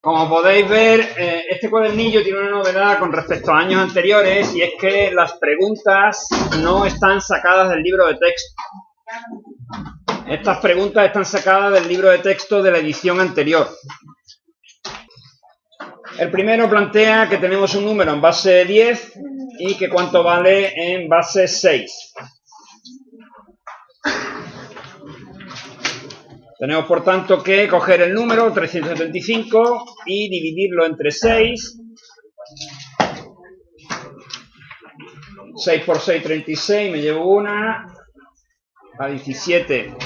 Como podéis ver, este cuadernillo tiene una novedad con respecto a años anteriores y es que las preguntas no están sacadas del libro de texto. Estas preguntas están sacadas del libro de texto de la edición anterior. El primero plantea que tenemos un número en base 10 y que cuánto vale en base 6. Tenemos, por tanto, que coger el número 375 y dividirlo entre 6. 6 por 6, 36, me llevo una. A 17,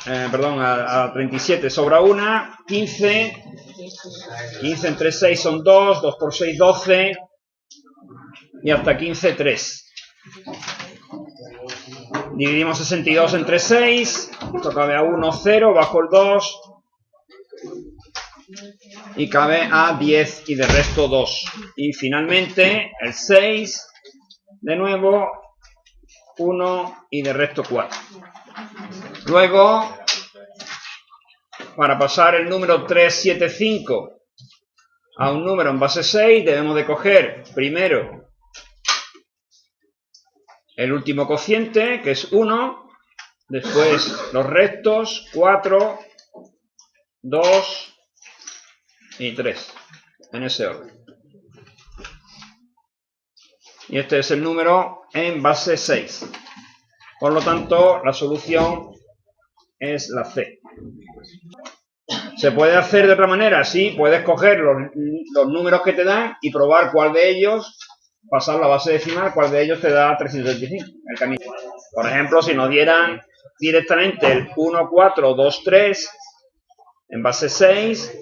a 37 sobra una. 15. 15 entre 6 son 2. 2 por 6, 12. Y hasta 15, 3. Dividimos 62 entre 6. Esto cabe a 1, 0, bajo el 2. Y cabe a 10 y de resto 2. Y finalmente el 6, de nuevo, 1 y de resto 4. Luego, para pasar el número 375 a un número en base 6, debemos de coger primero el último cociente, que es 1, después los restos, 4, 2 y 3, en ese orden. Y este es el número en base 6. Por lo tanto, la solución es la C. ¿Se puede hacer de otra manera? Sí, puedes coger los números que te dan y probar cuál de ellos, pasar la base decimal, cuál de ellos te da 325, el camino. Por ejemplo, si nos dieran directamente el 1, 4, 2, 3 en base 6,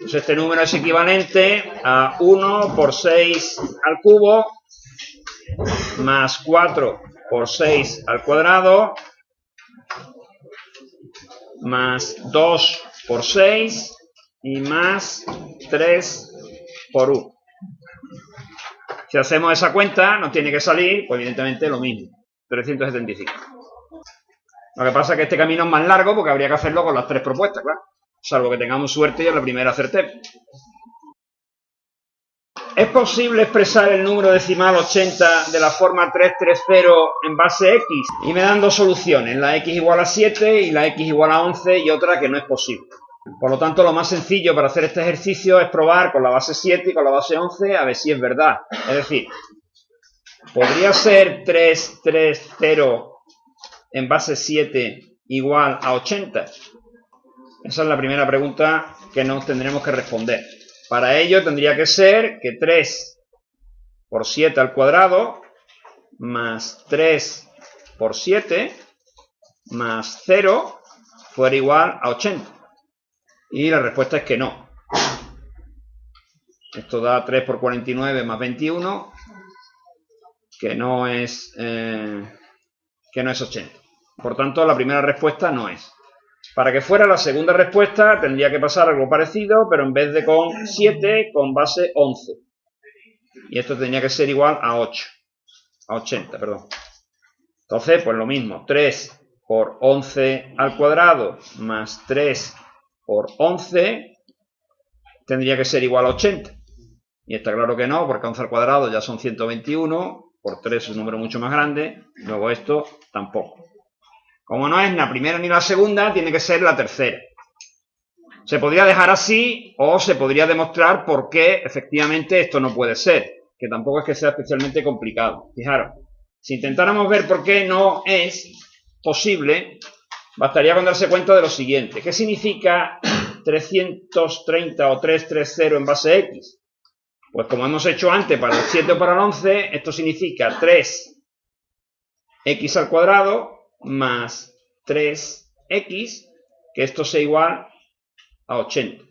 pues este número es equivalente a 1 por 6 al cubo más 4 por 6 al cuadrado más 2 por 6 y más 3 por 1. Si hacemos esa cuenta, nos tiene que salir, pues evidentemente lo mismo, 375. Lo que pasa es que este camino es más largo porque habría que hacerlo con las 3 propuestas, claro. Salvo que tengamos suerte y a la primera acertemos. ¿Es posible expresar el número decimal 80 de la forma 330 en base x? Y me dan dos soluciones, la x igual a 7 y la x igual a 11 y otra que no es posible. Por lo tanto, lo más sencillo para hacer este ejercicio es probar con la base 7 y con la base 11 a ver si es verdad. Es decir, ¿podría ser 330 en base 7 igual a 80? Esa es la primera pregunta que nos tendremos que responder. Para ello tendría que ser que 3 por 7 al cuadrado más 3 por 7 más 0 fuera igual a 80. Y la respuesta es que no. Esto da 3 por 49 más 21, que no es 80. Por tanto, la primera respuesta no es. Para que fuera la segunda respuesta tendría que pasar algo parecido, pero en vez de con 7, con base 11. Y esto tendría que ser igual a 80, perdón. Entonces, pues lo mismo, 3 por 11 al cuadrado más 3 por 11 tendría que ser igual a 80. Y está claro que no, porque 11 al cuadrado ya son 121, por 3 es un número mucho más grande, luego esto tampoco. Como no es ni la primera ni la segunda, tiene que ser la tercera. Se podría dejar así o se podría demostrar por qué efectivamente esto no puede ser, que tampoco es que sea especialmente complicado. Fijaros, si intentáramos ver por qué no es posible, bastaría con darse cuenta de lo siguiente. ¿Qué significa 330 o 330 en base x? Pues como hemos hecho antes para el 7 o para el 11, esto significa 3x al cuadrado más 3x, que esto sea igual a 80.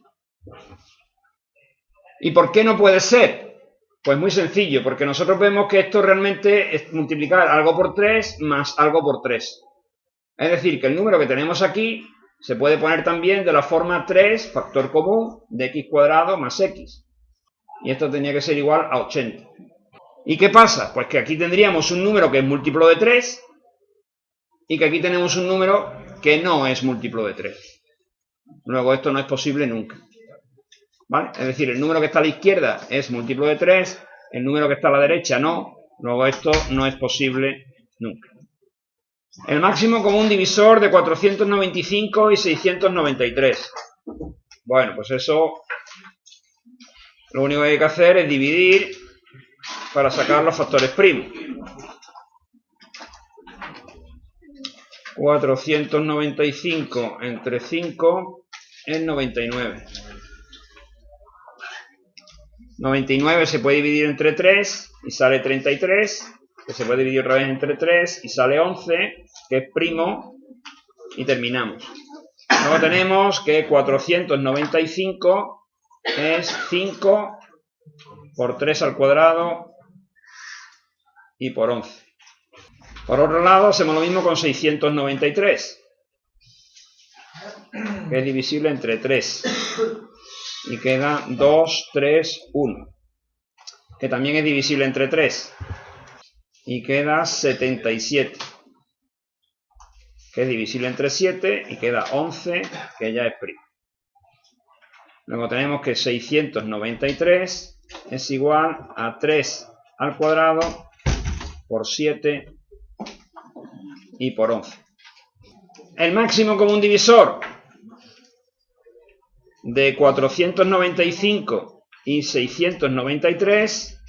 ¿Y por qué no puede ser? Pues muy sencillo, porque nosotros vemos que esto realmente es multiplicar algo por 3 más algo por 3. Es decir, que el número que tenemos aquí se puede poner también de la forma 3, factor común, de x cuadrado más x. Y esto tenía que ser igual a 80. ¿Y qué pasa? Pues que aquí tendríamos un número que es múltiplo de 3 y que aquí tenemos un número que no es múltiplo de 3. Luego esto no es posible nunca. ¿vale? Es decir, el número que está a la izquierda es múltiplo de 3, el número que está a la derecha no, luego esto no es posible nunca. El máximo común divisor de 495 y 693. Bueno, pues eso lo único que hay que hacer es dividir para sacar los factores primos. 495 entre 5 es 99. 99 se puede dividir entre 3 y sale 33, que se puede dividir otra vez entre 3 y sale 11, que es primo, y terminamos. Luego tenemos que 495 es 5 por 3 al cuadrado y por 11. Por otro lado, hacemos lo mismo con 693, que es divisible entre 3. Y queda 2, 3, 1, que también es divisible entre 3. Y queda 77, que es divisible entre 7. Y queda 11, que ya es primo. Luego tenemos que 693 es igual a 3 al cuadrado por 7 y por 11. El máximo común divisor de 495 y 693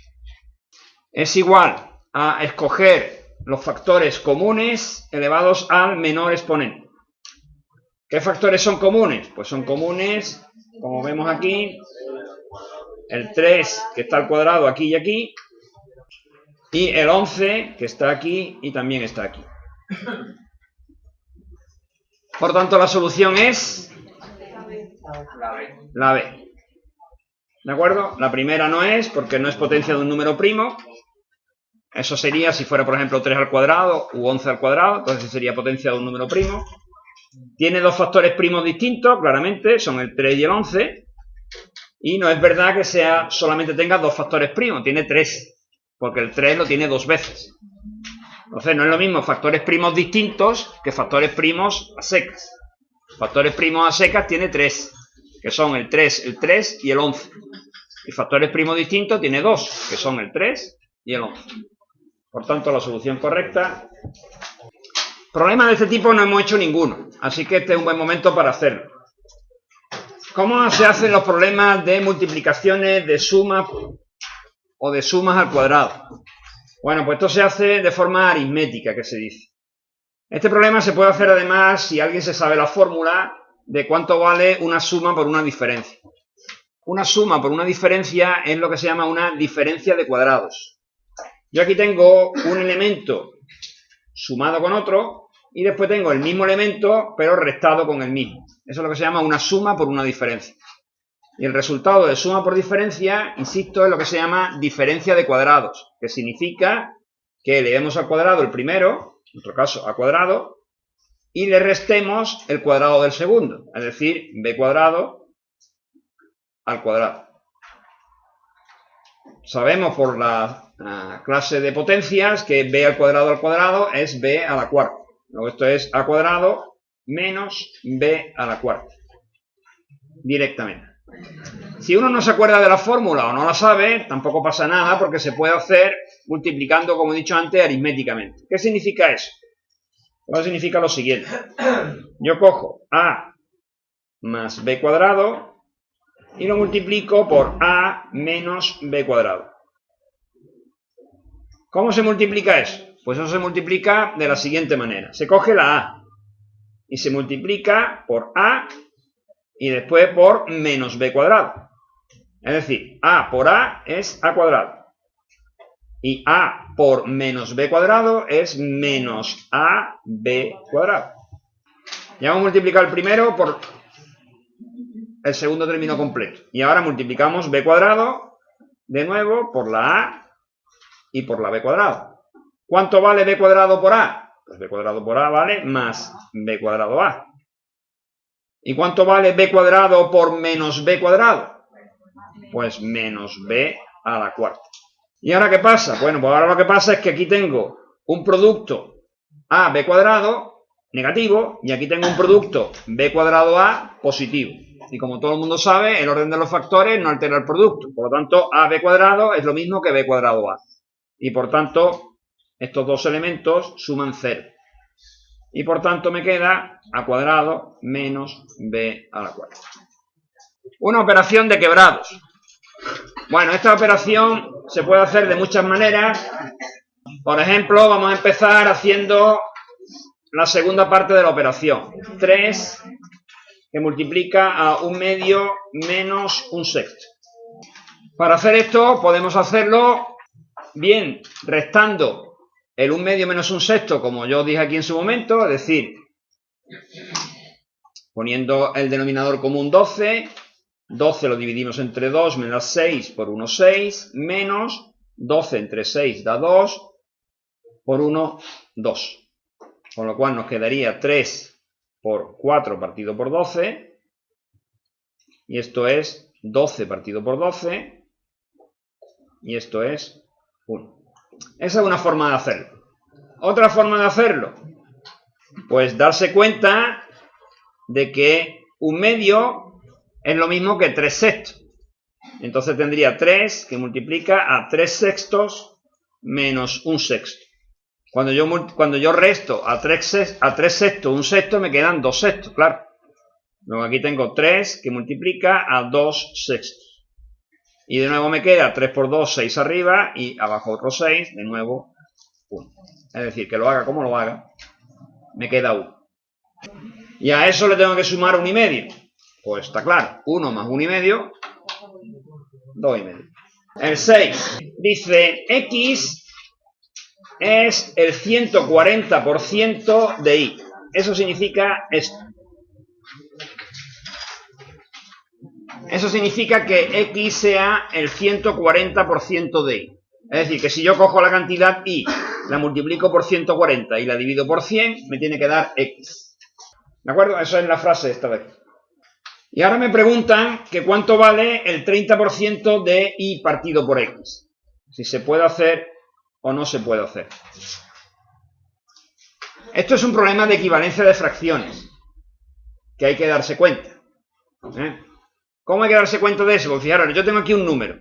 es igual a escoger los factores comunes elevados al menor exponente. ¿Qué factores son comunes? Pues son comunes, como vemos aquí, el 3 que está al cuadrado aquí y aquí, y el 11 que está aquí y también está aquí. Por tanto, la solución es la B. ¿De acuerdo? La primera no es, porque no es potencia de un número primo. Eso sería si fuera, por ejemplo, 3 al cuadrado u 11 al cuadrado, entonces sería potencia de un número primo. Tiene dos factores primos distintos, claramente, son el 3 y el 11. Y no es verdad que solamente tenga dos factores primos, tiene 3, porque el 3 lo tiene dos veces. Entonces no es lo mismo factores primos distintos que factores primos a secas. Factores primos a secas tiene 3, que son el 3 y el 11. Y factores primos distintos tiene 2, que son el 3 y el 11. Por tanto, la solución correcta. Problemas de este tipo no hemos hecho ninguno, así que este es un buen momento para hacerlo. ¿Cómo se hacen los problemas de multiplicaciones de sumas o de sumas al cuadrado? Bueno, pues esto se hace de forma aritmética, que se dice. Este problema se puede hacer además si alguien se sabe la fórmula de cuánto vale una suma por una diferencia. Una suma por una diferencia es lo que se llama una diferencia de cuadrados. Yo aquí tengo un elemento sumado con otro y después tengo el mismo elemento pero restado con el mismo. Eso es lo que se llama una suma por una diferencia. Y el resultado de suma por diferencia, insisto, es lo que se llama diferencia de cuadrados, que significa que elevemos al cuadrado el primero, en nuestro caso a cuadrado, y le restemos el cuadrado del segundo, es decir, b cuadrado al cuadrado. Sabemos por la clase de potencias que b al cuadrado es b a la cuarta. Luego esto es a cuadrado menos b a la cuarta, directamente. Si uno no se acuerda de la fórmula o no la sabe, tampoco pasa nada porque se puede hacer multiplicando, como he dicho antes, aritméticamente. ¿Qué significa eso? Pues significa lo siguiente. Yo cojo a más b cuadrado y lo multiplico por a menos b cuadrado. ¿Cómo se multiplica eso? Pues eso se multiplica de la siguiente manera. Se coge la a y se multiplica por a y después por menos b cuadrado. Es decir, a por a es a cuadrado. Y a por menos b cuadrado es menos ab cuadrado. Ya hemos multiplicado el primero por el segundo término completo. Y ahora multiplicamos b cuadrado de nuevo por la a y por la b cuadrado. ¿Cuánto vale b cuadrado por a? Pues b cuadrado por a vale más b cuadrado a. ¿Y cuánto vale b cuadrado por menos b cuadrado? Pues menos b a la cuarta. ¿Y ahora qué pasa? Bueno, pues ahora lo que pasa es que aquí tengo un producto a b cuadrado negativo y aquí tengo un producto b cuadrado a positivo. Y como todo el mundo sabe, el orden de los factores no altera el producto. Por lo tanto, AB cuadrado es lo mismo que B cuadrado A. Y por tanto, estos dos elementos suman 0. Y por tanto me queda A cuadrado menos B a la cuarta. Una operación de quebrados. Bueno, esta operación se puede hacer de muchas maneras. Por ejemplo, vamos a empezar haciendo la segunda parte de la operación. 3 que multiplica a 1/2 menos 1/6. Para hacer esto podemos hacerlo bien restando el 1/2 menos 1/6, como yo dije aquí en su momento, es decir, poniendo el denominador común 12, 12 lo dividimos entre 2 menos 6 por 1, 6, menos 12 entre 6 da 2, por 1, 2. Con lo cual nos quedaría 3 por 4 partido por 12, y esto es 12 partido por 12, y esto es 1. Esa es una forma de hacerlo. Otra forma de hacerlo, pues darse cuenta de que 1/2 es lo mismo que 3/6. Entonces tendría 3 que multiplica a 3/6 menos 1/6. Cuando yo resto a 3/6 1/6, me quedan 2/6, claro. Luego aquí tengo 3 que multiplica a 2/6. Y de nuevo me queda 3 por 2, 6 arriba, y abajo otro 6, de nuevo 1. Es decir, que lo haga como lo haga, me queda 1. Y a eso le tengo que sumar 1,5. Pues está claro, 1 más 1,5, 2,5. El 6 dice X es el 140% de Y. Eso significa esto. Eso significa que X sea el 140% de Y. Es decir, que si yo cojo la cantidad Y, la multiplico por 140 y la divido por 100, me tiene que dar X. ¿De acuerdo? Eso es la frase esta vez. Y ahora me preguntan que cuánto vale el 30% de Y partido por X. Si se puede hacer o no se puede hacer. Esto es un problema de equivalencia de fracciones que hay que darse cuenta. ¿Cómo hay que darse cuenta de eso? Pues fijaros, yo tengo aquí un número.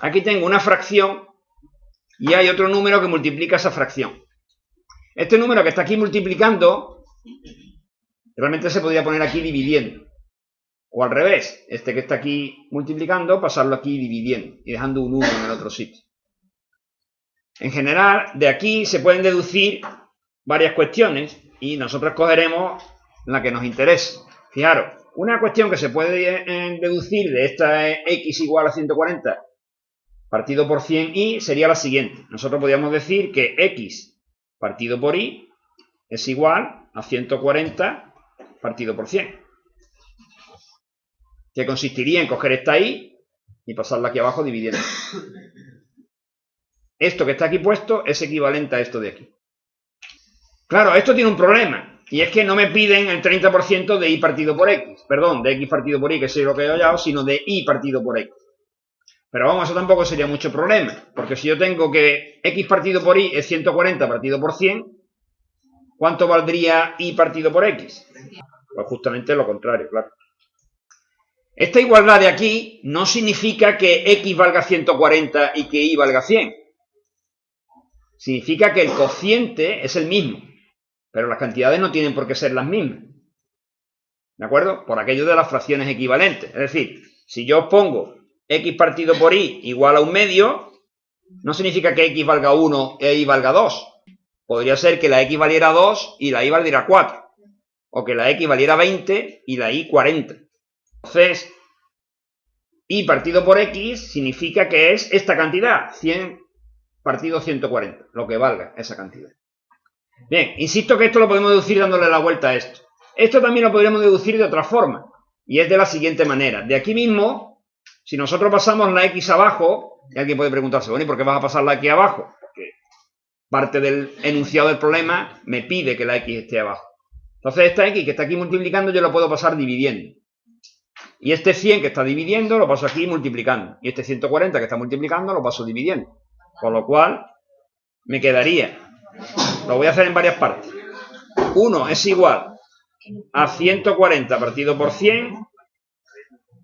Aquí tengo una fracción y hay otro número que multiplica esa fracción. Este número que está aquí multiplicando, realmente se podría poner aquí dividiendo. O al revés, este que está aquí multiplicando, pasarlo aquí dividiendo y dejando un 1 en el otro sitio. En general, de aquí se pueden deducir varias cuestiones y nosotros cogeremos la que nos interese. Fijaros, una cuestión que se puede deducir de esta X igual a 140 partido por 100Y sería la siguiente. Nosotros podríamos decir que X partido por Y es igual a 140 partido por 100. Que consistiría en coger esta Y y pasarla aquí abajo dividiendo. Esto que está aquí puesto es equivalente a esto de aquí. Claro, esto tiene un problema. Y es que no me piden el 30% de Y partido por X. Perdón, de X partido por Y, que es lo que he hallado, sino de Y partido por X. Pero vamos, eso tampoco sería mucho problema. Porque si yo tengo que X partido por Y es 140 partido por 100, ¿cuánto valdría Y partido por X? Pues justamente lo contrario, claro. Esta igualdad de aquí no significa que X valga 140 y que Y valga 100. Significa que el cociente es el mismo, pero las cantidades no tienen por qué ser las mismas. ¿De acuerdo? Por aquello de las fracciones equivalentes. Es decir, si yo pongo X partido por Y igual a 1/2, no significa que X valga 1 e Y valga 2. Podría ser que la X valiera 2 y la Y valiera 4. O que la X valiera 20 y la Y 40. Entonces, Y partido por X significa que es esta cantidad, 100 partido 140, lo que valga esa cantidad. Bien, insisto que esto lo podemos deducir dándole la vuelta a esto. Esto también lo podríamos deducir de otra forma, y es de la siguiente manera. De aquí mismo, si nosotros pasamos la X abajo, y alguien puede preguntarse, bueno, ¿y por qué vas a pasar la X abajo? Porque parte del enunciado del problema me pide que la X esté abajo. Entonces esta X que está aquí multiplicando yo la puedo pasar dividiendo. Y este 100 que está dividiendo lo paso aquí multiplicando. Y este 140 que está multiplicando lo paso dividiendo. Con lo cual me quedaría, lo voy a hacer en varias partes. 1 es igual a 140 partido por 100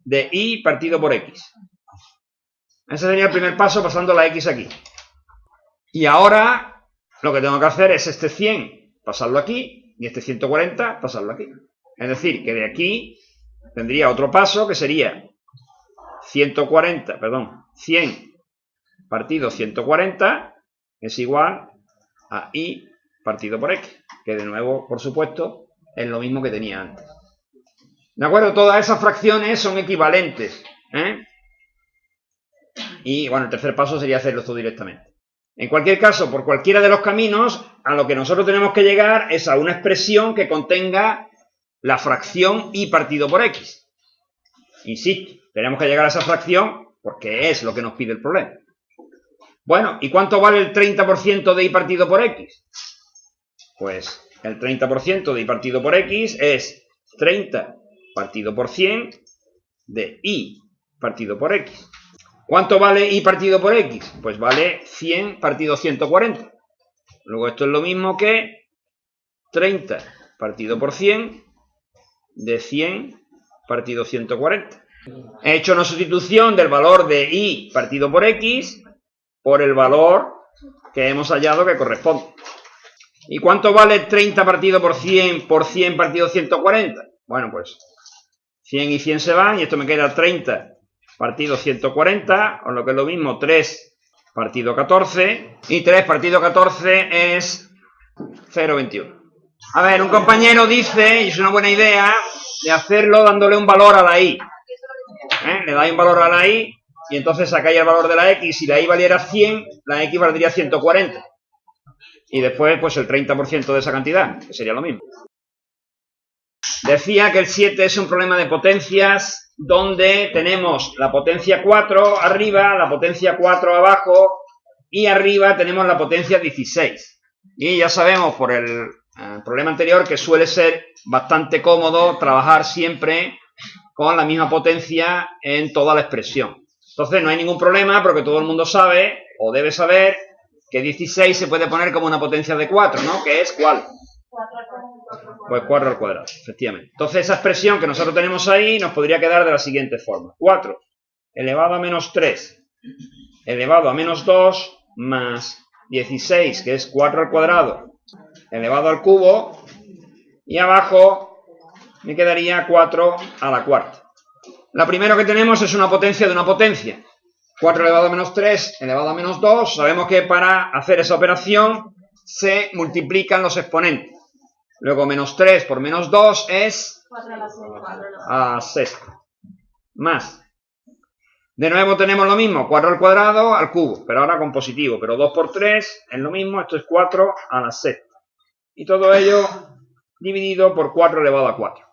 de y partido por x. Ese sería el primer paso pasando la x aquí. Y ahora lo que tengo que hacer es este 100 pasarlo aquí y este 140 pasarlo aquí. Es decir, que de aquí tendría otro paso que sería 100 partido 140 es igual a y partido por x, que de nuevo, por supuesto, es lo mismo que tenía antes. ¿De acuerdo? Todas esas fracciones son equivalentes, ¿eh? Y bueno, el tercer paso sería hacerlo todo directamente. En cualquier caso, por cualquiera de los caminos, a lo que nosotros tenemos que llegar es a una expresión que contenga la fracción y partido por x. Insisto, tenemos que llegar a esa fracción porque es lo que nos pide el problema. Bueno, ¿y cuánto vale el 30% de y partido por x? Pues el 30% de y partido por x es 30 partido por 100 de y partido por x. ¿Cuánto vale y partido por x? Pues vale 100 partido 140. Luego esto es lo mismo que 30 partido por 100 de 100 partido 140. He hecho una sustitución del valor de y partido por x por el valor que hemos hallado que corresponde. ¿Y cuánto vale 30 partido por 100 partido 140? Bueno, pues 100 y 100 se van y esto me queda 30 partido 140, o lo que es lo mismo, 3 partido 14, y 3 partido 14 es 0,21. A ver, un compañero dice, y es una buena idea, de hacerlo dándole un valor a la y. Le dais un valor a la y, y entonces sacáis el valor de la x. Si la y valiera 100, la x valdría 140. Y después, pues el 30% de esa cantidad, que sería lo mismo. Decía que el 7 es un problema de potencias donde tenemos la potencia 4 arriba, la potencia 4 abajo y arriba tenemos la potencia 16. Y ya sabemos por el problema anterior que suele ser bastante cómodo trabajar siempre con la misma potencia en toda la expresión. Entonces no hay ningún problema porque todo el mundo sabe o debe saber que 16 se puede poner como una potencia de 4, ¿no? ¿Que es cuál? Pues 4 al cuadrado, efectivamente. Entonces esa expresión que nosotros tenemos ahí nos podría quedar de la siguiente forma. 4 elevado a menos 3 elevado a menos 2 más 16, que es 4 al cuadrado, elevado al cubo, y abajo me quedaría 4 a la cuarta. La primera que tenemos es una potencia de una potencia. 4 elevado a menos 3 elevado a menos 2. Sabemos que para hacer esa operación se multiplican los exponentes. Luego menos 3 por menos 2 es 4 a la sexta. Más. De nuevo tenemos lo mismo, 4 al cuadrado al cubo, pero ahora con positivo. Pero 2 por 3 es lo mismo, esto es 4 a la sexta. Y todo ello dividido por 4 elevado a 4.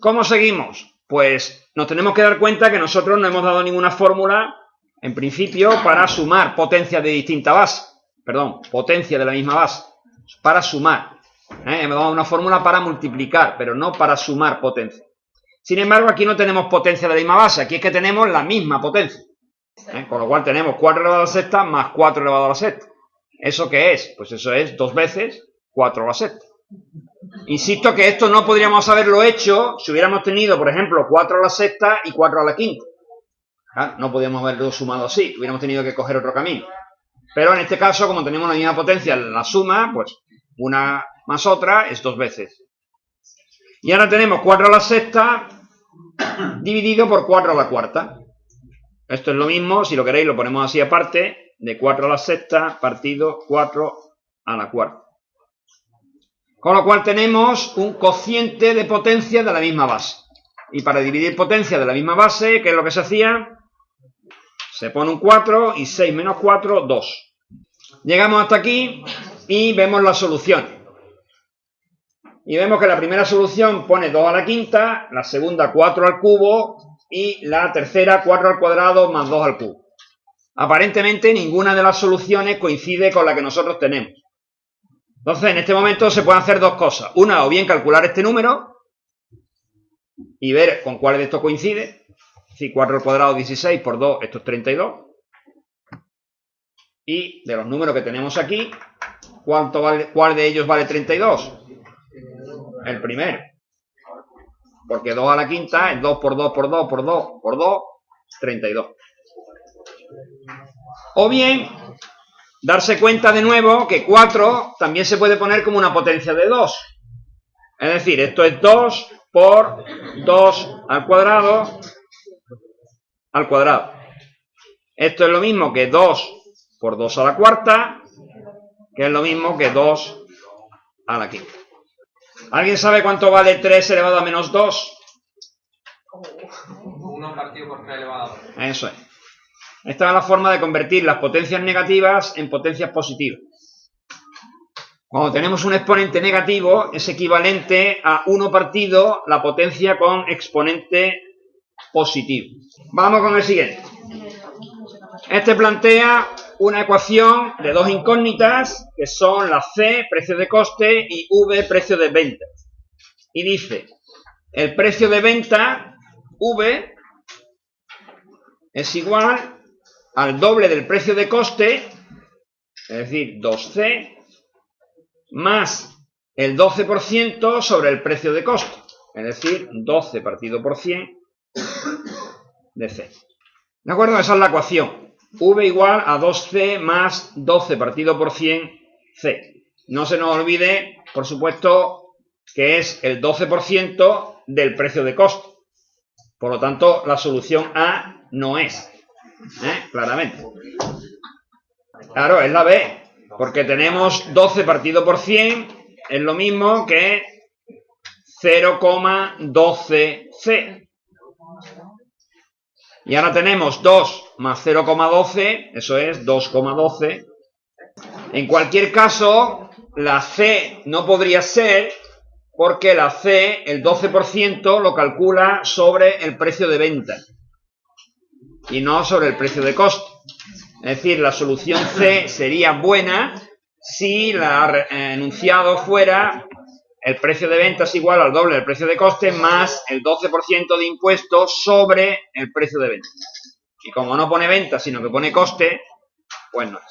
¿Cómo seguimos? Pues nos tenemos que dar cuenta que nosotros no hemos dado ninguna fórmula, en principio, para sumar potencias de distinta base. Perdón, potencia de la misma base. Para sumar. Hemos dado una fórmula para multiplicar, pero no para sumar potencia. Sin embargo, aquí no tenemos potencia de la misma base, aquí es que tenemos la misma potencia. Con lo cual tenemos 4 elevado a la sexta más 4 elevado a la sexta. ¿Eso qué es? Pues eso es 2 veces 4 a la sexta. Insisto que esto no podríamos haberlo hecho si hubiéramos tenido, por ejemplo, 4 a la sexta y 4 a la quinta. No podríamos haberlo sumado así, hubiéramos tenido que coger otro camino. Pero en este caso, como tenemos la misma potencia, la suma, pues una más otra es 2 veces. Y ahora tenemos 4 a la sexta dividido por 4 a la cuarta. Esto es lo mismo, si lo queréis lo ponemos así aparte, de 4 a la sexta partido 4 a la cuarta. Con lo cual tenemos un cociente de potencia de la misma base. Y para dividir potencia de la misma base, ¿qué es lo que se hacía? Se pone un 4 y 6 menos 4, 2. Llegamos hasta aquí y vemos la solución. Y vemos que la primera solución pone 2 a la quinta, la segunda 4 al cubo y la tercera 4 al cuadrado más 2 al cubo. Aparentemente ninguna de las soluciones coincide con la que nosotros tenemos. Entonces en este momento se pueden hacer dos cosas. Una, o bien calcular este número y ver con cuál de estos coincide. Si 4 al cuadrado 16 por 2, esto es 32. Y de los números que tenemos aquí, ¿cuál de ellos vale 32? El primero. porque 2 a la quinta es 2 por 2 por 2 por 2 por 2, 32. O bien, darse cuenta de nuevo que 4 también se puede poner como una potencia de 2. Es decir, esto es 2 por 2 al cuadrado. Esto es lo mismo que 2 por 2 a la cuarta, que es lo mismo que 2 a la quinta. ¿Alguien sabe cuánto vale 3 elevado a menos 2? 1 partido por 3 elevado a 2. Eso es. Esta es la forma de convertir las potencias negativas en potencias positivas. Cuando tenemos un exponente negativo, es equivalente a 1 partido la potencia con exponente positivo. Vamos con el siguiente. Este plantea una ecuación de dos incógnitas, que son la C, precio de coste, y V, precio de venta. Y dice, el precio de venta, V, es igual al doble del precio de coste, es decir, 2C, más el 12% sobre el precio de coste, es decir, 12 partido por 100 de C. ¿De acuerdo? Esa es la ecuación. V igual a 2C más 12 partido por 100 C. No se nos olvide, por supuesto, que es el 12% del precio de coste. Por lo tanto, la solución A no es. Claramente. Claro, es la B. Porque tenemos 12 partido por 100, es lo mismo que 0,12C. Y ahora tenemos 2 más 0,12, eso es 2,12. En cualquier caso, la C no podría ser porque la C, el 12%, lo calcula sobre el precio de venta y no sobre el precio de coste. Es decir, la solución C sería buena si el enunciado fuera el precio de venta es igual al doble del precio de coste más el 12% de impuestos sobre el precio de venta. Y como no pone venta, sino que pone coste, pues no es.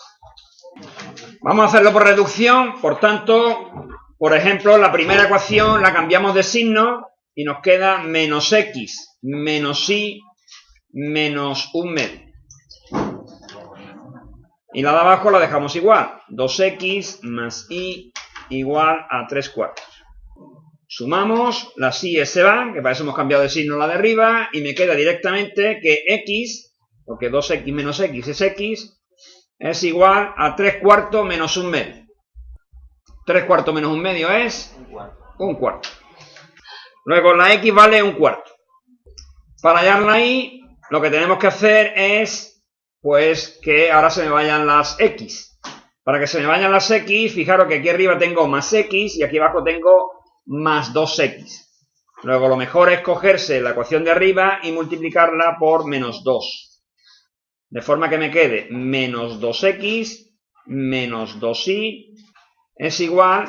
Vamos a hacerlo por reducción. Por tanto, por ejemplo, la primera ecuación la cambiamos de signo y nos queda menos x menos y menos 1/2. Y la de abajo la dejamos igual. 2x más y igual a 3/4. Sumamos, las y se van, que para eso hemos cambiado de signo la de arriba, y me queda directamente que x, porque 2x menos x, es igual a 3/4 menos 1/2. 3/4 menos 1/2 es 1/4. Luego la x vale 1/4. Para hallar la y, lo que tenemos que hacer es, pues, que ahora se me vayan las x. Para que se me vayan las x, fijaros que aquí arriba tengo más x y aquí abajo tengo más 2x. Luego lo mejor es cogerse la ecuación de arriba y multiplicarla por menos 2. De forma que me quede menos 2x menos 2y es igual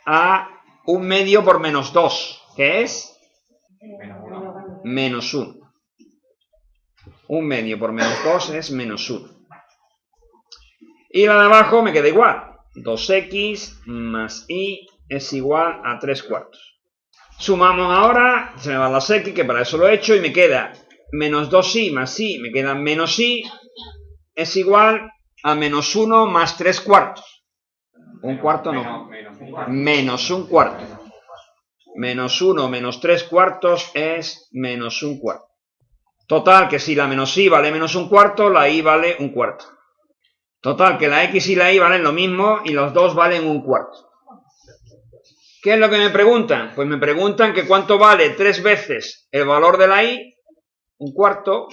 a 1/2 por menos 2, que es menos 1. 1/2 por menos 2 es menos 1. Y la de abajo me queda igual. 2x más y es igual a 3/4. Sumamos ahora, se me van las x, que para eso lo he hecho, y me queda menos 2y más y, me queda menos y, es igual a menos 1 más 3/4. 1/4 no. Menos 1/4. Menos 1 menos 3/4 es menos 1/4. Total, que si la menos y vale menos 1/4, la y vale 1/4. Total, que la x y la y valen lo mismo y los dos valen 1/4. ¿Qué es lo que me preguntan? Pues me preguntan que cuánto vale 3 veces el valor de la y, 1/4,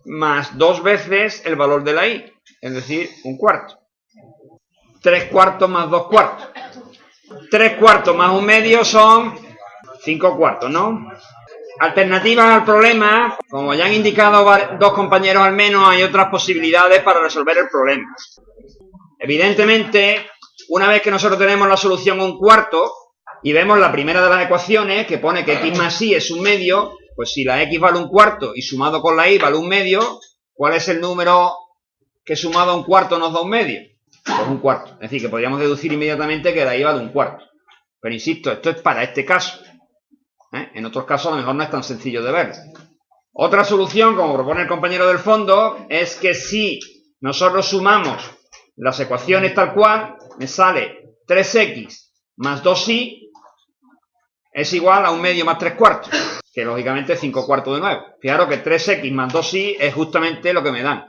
más 2 veces el valor de la y, es decir, 1/4. 3/4 más 2/4. 3/4 más 1/2 son 5/4, ¿no? Alternativas al problema, como ya han indicado dos compañeros al menos, hay otras posibilidades para resolver el problema. Evidentemente, una vez que nosotros tenemos la solución 1/4 y vemos la primera de las ecuaciones que pone que x más y es 1/2, pues si la x vale 1/4 y sumado con la y vale 1/2, ¿cuál es el número que sumado a 1/4 nos da 1/2? Pues 1/4. Es decir, que podríamos deducir inmediatamente que la y vale 1/4. Pero insisto, esto es para este caso. En otros casos a lo mejor no es tan sencillo de ver. Otra solución, como propone el compañero del fondo, es que si nosotros sumamos las ecuaciones tal cual, me sale 3x más 2y es igual a 1 medio más 3 cuartos, que lógicamente es 5 cuartos de nuevo. Fijaros que 3x más 2y es justamente lo que me dan.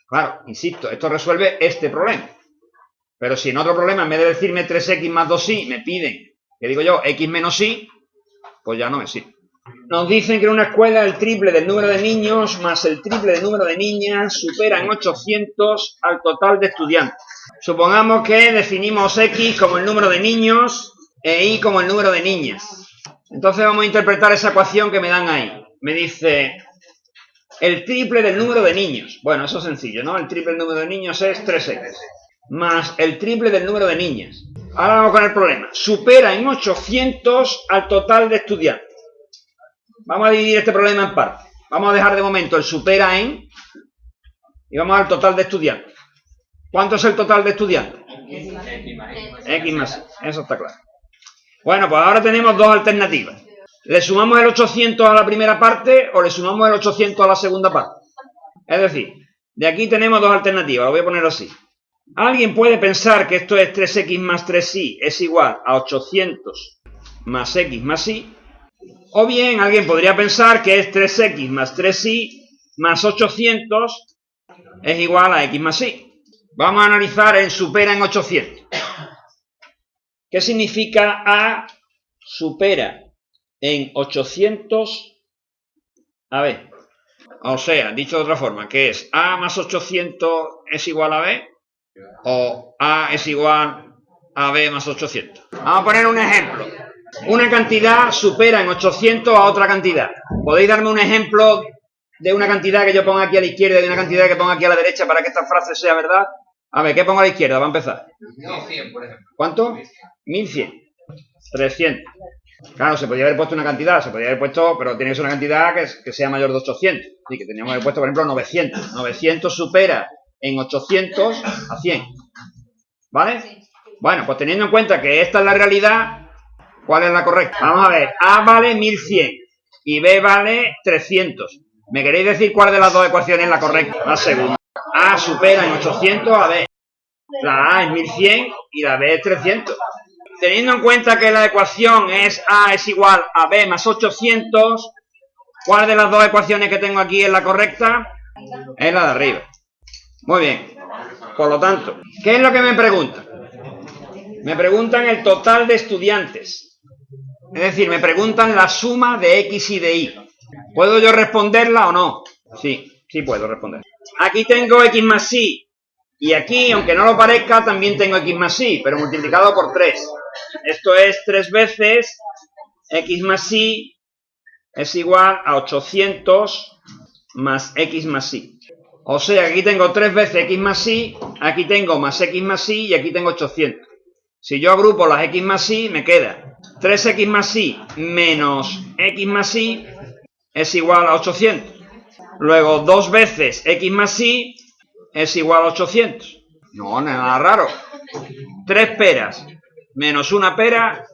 Claro, insisto, esto resuelve este problema. Pero si en otro problema, en vez de decirme 3x más 2y, me piden, que digo yo, x menos y, pues ya no me sirve. Nos dicen que en una escuela el triple del número de niños más el triple del número de niñas supera en 800 al total de estudiantes. Supongamos que definimos x como el número de niños e y como el número de niñas. Entonces vamos a interpretar esa ecuación que me dan ahí. Me dice el triple del número de niños. Bueno, eso es sencillo, ¿no? El triple del número de niños es 3x. Más el triple del número de niñas. Ahora vamos con el problema. Supera en 800 al total de estudiantes. Vamos a dividir este problema en partes. Vamos a dejar de momento el supera en y vamos al total de estudiantes. ¿Cuánto es el total de estudiantes? X más Y. Eso está claro. Bueno, pues ahora tenemos dos alternativas. ¿Le sumamos el 800 a la primera parte o le sumamos el 800 a la segunda parte? Es decir, de aquí tenemos dos alternativas. Lo voy a poner así. Alguien puede pensar que esto es 3x más 3y es igual a 800 más x más y. O bien, alguien podría pensar que es 3x más 3y más 800 es igual a x más y. Vamos a analizar el supera en 800. ¿Qué significa a supera en 800 a b? O sea, dicho de otra forma, ¿qué es? ¿A más 800 es igual a b? ¿O a es igual a b más 800? Vamos a poner un ejemplo. Una cantidad supera en 800 a otra cantidad. ¿Podéis darme un ejemplo de una cantidad que yo ponga aquí a la izquierda y de una cantidad que ponga aquí a la derecha para que esta frase sea verdad? A ver, ¿qué pongo a la izquierda? Va a empezar. 1100, por ejemplo. ¿Cuánto? 1100. 300. Claro, se podría haber puesto una cantidad, se podría haber puesto, pero tiene que ser una cantidad que sea mayor de 800. Así que teníamos que haber puesto, por ejemplo, 900. 900 supera en 800 a 100. ¿Vale? Bueno, pues teniendo en cuenta que esta es la realidad, ¿cuál es la correcta? Vamos a ver, A vale 1100 y B vale 300. ¿Me queréis decir cuál de las dos ecuaciones es la correcta? La segunda. A supera en 800 a B. La A es 1100 y la B es 300. Teniendo en cuenta que la ecuación es A es igual a B más 800, ¿cuál de las dos ecuaciones que tengo aquí es la correcta? Es la de arriba. Muy bien. Por lo tanto, ¿qué es lo que me preguntan? Me preguntan el total de estudiantes. Es decir, me preguntan la suma de X y de Y. ¿Puedo yo responderla o no? Sí, sí puedo responder. Aquí tengo X más Y. Y aquí, aunque no lo parezca, también tengo X más Y, pero multiplicado por 3. Esto es 3 veces X más Y es igual a 800 más X más Y. O sea, aquí tengo 3 veces X más Y, aquí tengo más X más Y y aquí tengo 800. Si yo agrupo las X más Y, me queda 3X más Y menos X más Y es igual a 800. Luego, 2 veces X más Y es igual a 800. No, nada raro. 3 peras menos una pera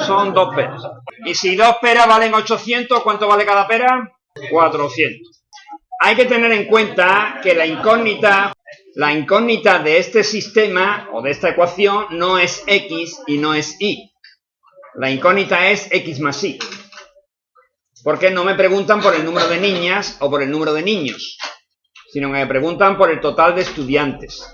son 2 peras. Y si 2 peras valen 800, ¿cuánto vale cada pera? 400. Hay que tener en cuenta que la incógnita de este sistema o de esta ecuación no es X y no es Y. La incógnita es X más Y. Porque no me preguntan por el número de niñas o por el número de niños, sino que me preguntan por el total de estudiantes.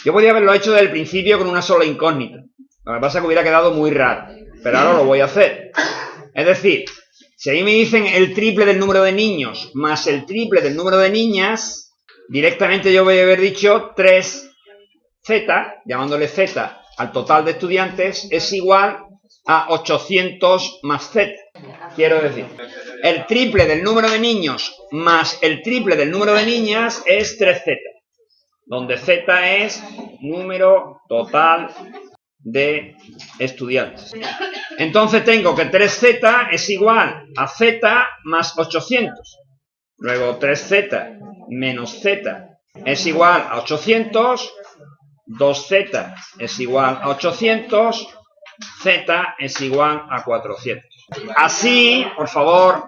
Yo podría haberlo hecho desde el principio con una sola incógnita. Lo que pasa es que hubiera quedado muy raro, pero ahora lo voy a hacer. Es decir, si a mí me dicen el triple del número de niños más el triple del número de niñas, directamente yo voy a haber dicho 3z, llamándole z al total de estudiantes, es igual a 800 más z. Quiero decir, el triple del número de niños más el triple del número de niñas es 3z, donde z es número total de estudiantes. Entonces tengo que 3z es igual a z más 800. Luego 3z menos z es igual a 800. 2z es igual a 800. Z es igual a 400. Así, por favor,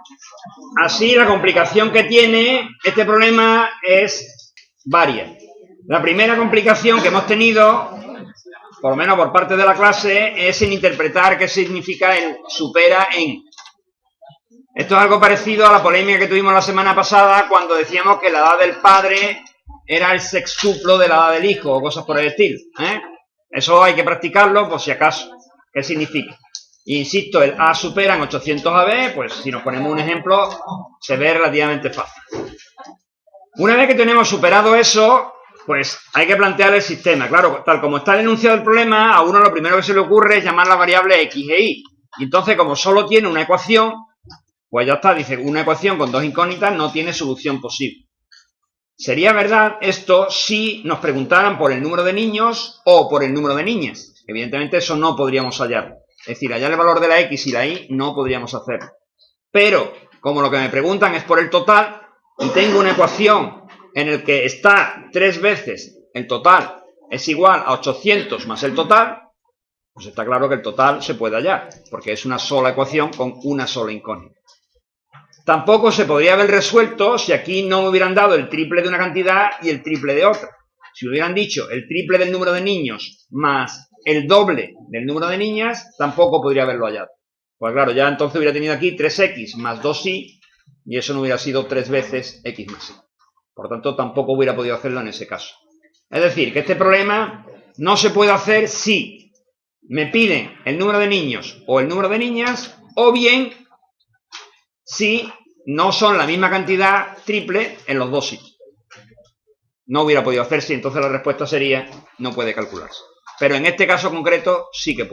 así la complicación que tiene este problema es varia. La primera complicación que hemos tenido, por lo menos por parte de la clase, es en interpretar qué significa el supera en. Esto es algo parecido a la polémica que tuvimos la semana pasada cuando decíamos que la edad del padre era el sextuplo de la edad del hijo o cosas por el estilo, ¿eh? Eso hay que practicarlo por si acaso. ¿Qué significa? Insisto, el A supera en 800 AB, pues si nos ponemos un ejemplo, se ve relativamente fácil. Una vez que tenemos superado eso, pues hay que plantear el sistema. Claro, tal como está el enunciado del problema, a uno lo primero que se le ocurre es llamar las variables x e y. Y entonces, como solo tiene una ecuación, pues ya está, dice, una ecuación con dos incógnitas no tiene solución posible. Sería verdad esto si nos preguntaran por el número de niños o por el número de niñas. Evidentemente eso no podríamos hallar. Es decir, hallar el valor de la x y la y no podríamos hacerlo. Pero, como lo que me preguntan es por el total, y tengo una ecuación en la que está 3 veces el total es igual a 800 más el total, pues está claro que el total se puede hallar, porque es una sola ecuación con una sola incógnita. Tampoco se podría haber resuelto si aquí no me hubieran dado el triple de una cantidad y el triple de otra. Si hubieran dicho el triple del número de niños más el doble del número de niñas, tampoco podría haberlo hallado. Pues claro, ya entonces hubiera tenido aquí 3x más 2y, y eso no hubiera sido 3 veces x más y. Por lo tanto, tampoco hubiera podido hacerlo en ese caso. Es decir, que este problema no se puede hacer si me piden el número de niños o el número de niñas, o bien si no son la misma cantidad triple en los dos sitios. No hubiera podido hacerse, entonces la respuesta sería no puede calcularse. Pero en este caso concreto sí que puede.